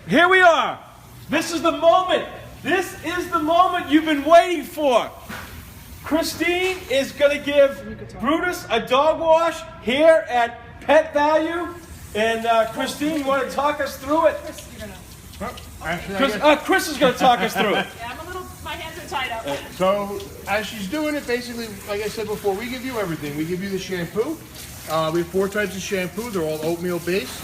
here we are. This is the moment. This is the moment you've been waiting for. Christine is going to give Brutus a dog wash here at Pet Value. And Christine, you want to talk us through it? Chris is going to talk us through it. Yeah, my hands are tied up. So, as she's doing it, basically, like I said before, we give you everything. We give you the shampoo. We have 4 types of shampoo. They're all oatmeal based.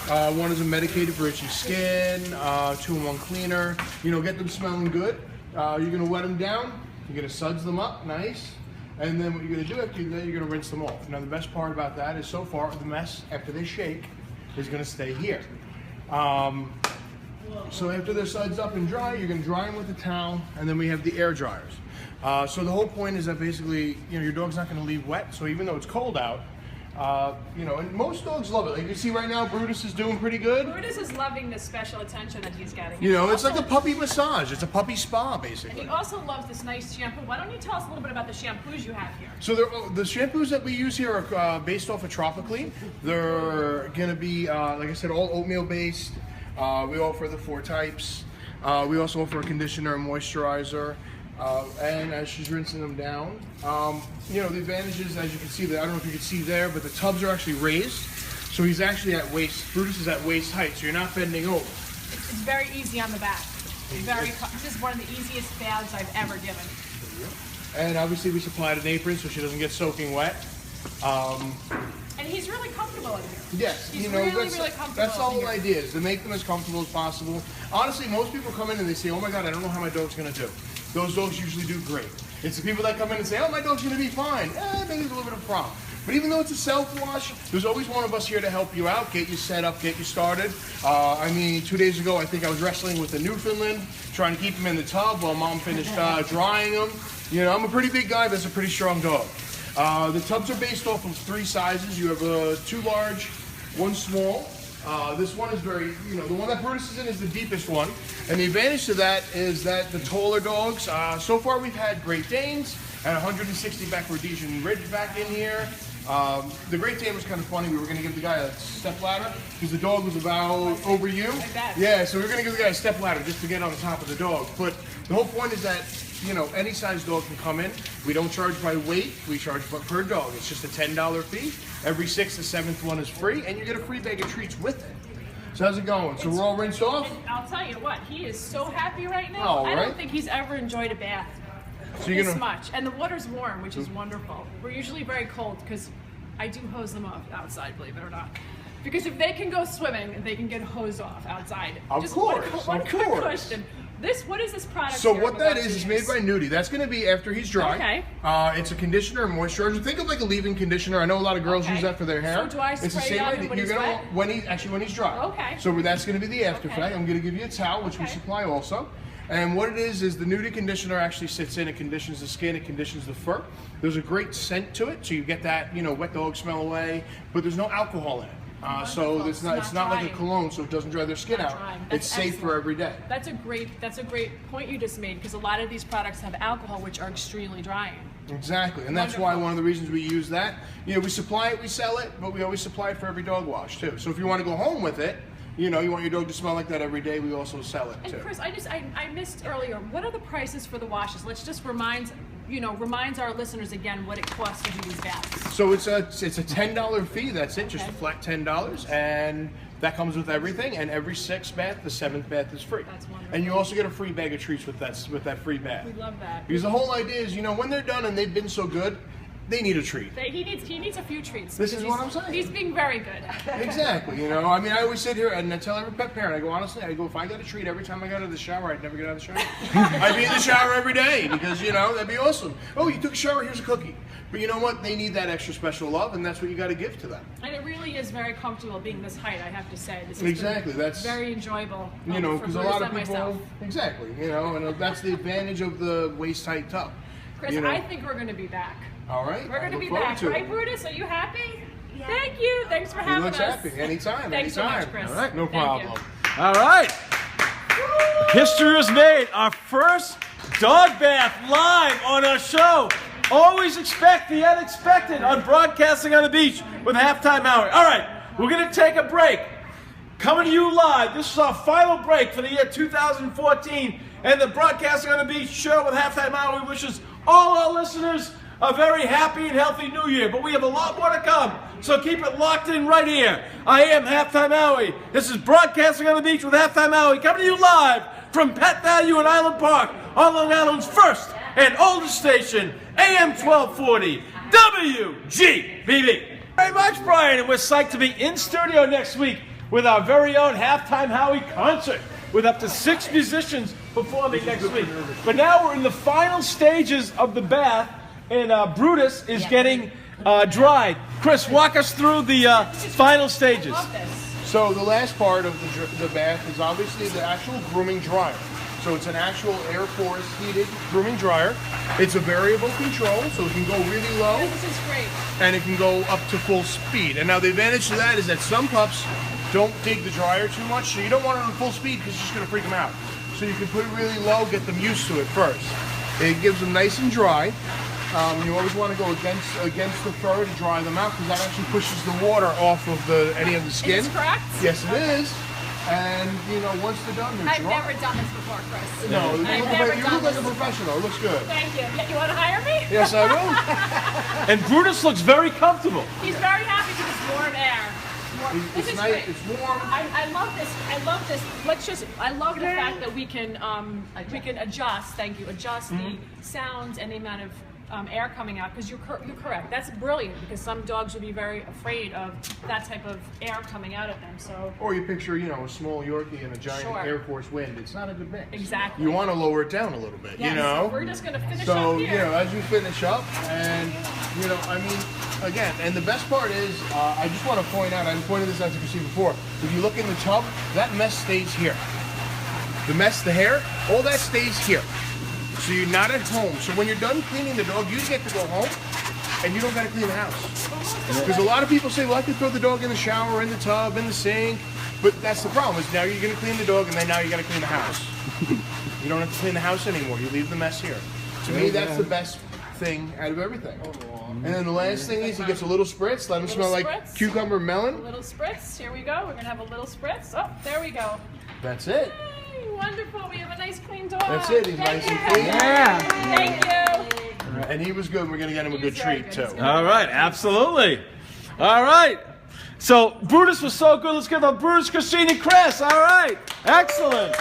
One is a medicated for itchy skin, 2-in-1 cleaner. Get them smelling good. You're going to wet them down. You're going to suds them up, nice. And then what you're going to do after that, you're going to rinse them off. Now, the best part about that is so far, the mess, after they shake, is going to stay here. So after they're suds up and dry, you're going to dry them with the towel, and then we have the air dryers. So the whole point is that basically, your dog's not going to leave wet. So even though it's cold out, and most dogs love it. Like you see right now, Brutus is doing pretty good. Brutus is loving the special attention that he's getting. It's like a puppy massage. It's a puppy spa, basically. And he also loves this nice shampoo. Why don't you tell us a little bit about the shampoos you have here? So the shampoos that we use here are based off of Tropically. They're going to be, like I said, all oatmeal based. We offer the 4 types. We also offer a conditioner and moisturizer. And as she's rinsing them down, the advantages, as you can see, I don't know if you can see there, but the tubs are actually raised. So he's actually at waist, Brutus is at waist height, so you're not bending over. It's very easy on the back. This is one of the easiest baths I've ever given. And obviously we supplied an apron so she doesn't get soaking wet. And he's really comfortable in here. Yes, he's really comfortable. That's the whole idea, is to make them as comfortable as possible. Honestly, most people come in and they say, oh my God, I don't know how my dog's going to do. Those dogs usually do great. It's the people that come in and say, oh, my dog's going to be fine. Maybe there's a little bit of a problem. But even though it's a self-wash, there's always one of us here to help you out, get you set up, get you started. 2 days ago, I think I was wrestling with a Newfoundland, trying to keep him in the tub while Mom finished drying him. I'm a pretty big guy, but it's a pretty strong dog. The tubs are based off of 3 sizes. You have 2 large, 1 small. This one is very, the one that Brutus is in is the deepest one. And the advantage to that is that the taller dogs, so far we've had Great Danes and 160-back Rhodesian Ridgeback in here. The Great Dane was kind of funny. We were going to give the guy a step ladder because the dog was about over you. Like that. Yeah, so we were going to give the guy a step ladder just to get on the top of the dog. But the whole point is that, any size dog can come in. We don't charge by weight. We charge per dog. It's just a $10 fee. Every 6th to 7th one is free, and you get a free bag of treats with it. So how's it going? So we're all rinsed off? And I'll tell you what, he is so happy right now. Oh, I right? don't think he's ever enjoyed a bath this much. And the water's warm, which is wonderful. We're usually very cold because I do hose them off outside, believe it or not. Because if they can go swimming, they can get hosed off outside. Of course. One quick question. What is this product? So what that is made by Nudie. That's going to be after he's dry. Okay. It's a conditioner and moisturizer. Think of like a leave-in conditioner. I know a lot of girls use that for their hair. So do I spray on him when he's wet? When he's dry. Okay. So that's going to be the after effect. I'm going to give you a towel, which we supply also. And what it is the Nudie conditioner actually sits in. It conditions the skin. It conditions the fur. There's a great scent to it, so you get that wet dog smell away. But there's no alcohol in it. So it's not like a cologne, so it doesn't dry their skin out. It's safe for every day. That's a great point you just made, because a lot of these products have alcohol, which are extremely drying. Exactly, and that's why one of the reasons we use that. We supply it, we sell it, but we always supply it for every dog wash too. So if you want to go home with it, you want your dog to smell like that every day, we also sell it too. And Chris, I missed earlier. What are the prices for the washes? Let's just reminds our listeners again what it costs to do these baths. So it's a $10 fee. That's it, just a flat $10, and that comes with everything. And every 6th bath, the 7th bath is free. That's wonderful. And you also get a free bag of treats with that free bath. We love that. Because the whole idea is, when they're done and they've been so good, they need a treat. He needs a few treats. This is what I'm saying. He's being very good. Exactly. I always sit here and I tell every pet parent, I go, honestly, if I got a treat every time I got out of the shower, I'd never get out of the shower. I'd be in the shower every day because, that'd be awesome. Oh, you took a shower, here's a cookie. But you know what? They need that extra special love, and that's what you got to give to them. And it really is very comfortable being this height, I have to say. That's very enjoyable. Because a lot of people. Myself. Exactly. And that's the advantage of the waist height tub. Chris, I think we're going to be back. All right. We're going to be back. Right, Brutus? Are you happy? Yeah. Thank you. Thanks for having us. He looks happy. Anytime. Thanks so much, Chris. All right. No problem. All right. History is made. Our first dog bath live on our show. Always expect the unexpected on Broadcasting on the Beach with Halftime Hour. All right. We're going to take a break. coming to you live. This is our final break for the year 2014, and the Broadcasting on the Beach show with Halftime Howie wishes all our listeners a very happy and healthy new year. But we have a lot more to come, so keep it locked in right here. I am Halftime Howie. This is Broadcasting on the Beach with Halftime Howie, coming to you live from Pet Value in Island Park, on Long Island's first and oldest station, AM 1240, WGBB. Very much, Brian, and we're psyched to be in studio next week with our very own Halftime Howie concert with up to 6 musicians performing next week. But now we're in the final stages of the bath, and Brutus is getting dried. Chris, walk us through the final stages. I love this. So the last part of the bath is obviously the actual grooming dryer. So it's an actual Air Force heated grooming dryer. It's a variable control, so it can go really low. This is great. And it can go up to full speed. And now the advantage to that is that some pups don't dig the dryer too much, so you don't want it on full speed because it's just going to freak them out. So you can put it really low, get them used to it first. It gives them nice and dry. You always want to go against the fur to dry them out because that actually pushes the water off of any of the skin. Is this correct? Yes, it is. And once they're done, they're I've dry. never done this before, Chris. No, you look like a this. professional. It looks good. Thank you. You want to hire me? Yes, I will. And Brutus looks very comfortable. He's very happy because it's warm air. This It's is nice. great. It's warm. I love this. I love this. I love the fact that we can adjust. Thank you. Adjust the sounds and the amount of air coming out, because you're correct. That's brilliant, because some dogs would be very afraid of that type of air coming out of them. So. Or you picture, a small Yorkie and a giant Sure. Air Force wind. It's not a good mix. Exactly. You want to lower it down a little bit, Yes. So we're just going to finish So, up here. as you finish up, and, again, and the best part is, I just want to point out, I pointed this out to Christine before, if you look in the tub, that mess stays here. The mess, the hair, all that stays here. So you're not at home. So when you're done cleaning the dog, you get to go home, and you don't got to clean the house. Because a lot of people say, well, I can throw the dog in the shower, in the tub, in the sink. But that's the problem, is now you're going to clean the dog, and then now you got to clean the house. You don't have to clean the house anymore. You leave the mess here. To me, that's the best thing out of everything. And then the last thing is he gets a little spritz. Let him smell like cucumber melon. A little spritz. Here we go. We're going to have a little spritz. Oh, there we go. That's it. Yay, wonderful. We have a nice clean dog. That's it. He's nice and clean. Yeah. Thank you. And he was good. We're going to get him a good treat, too. All right, absolutely. All right. So Brutus was so good. Let's give up Brutus, Christine, and Chris. All right. Excellent.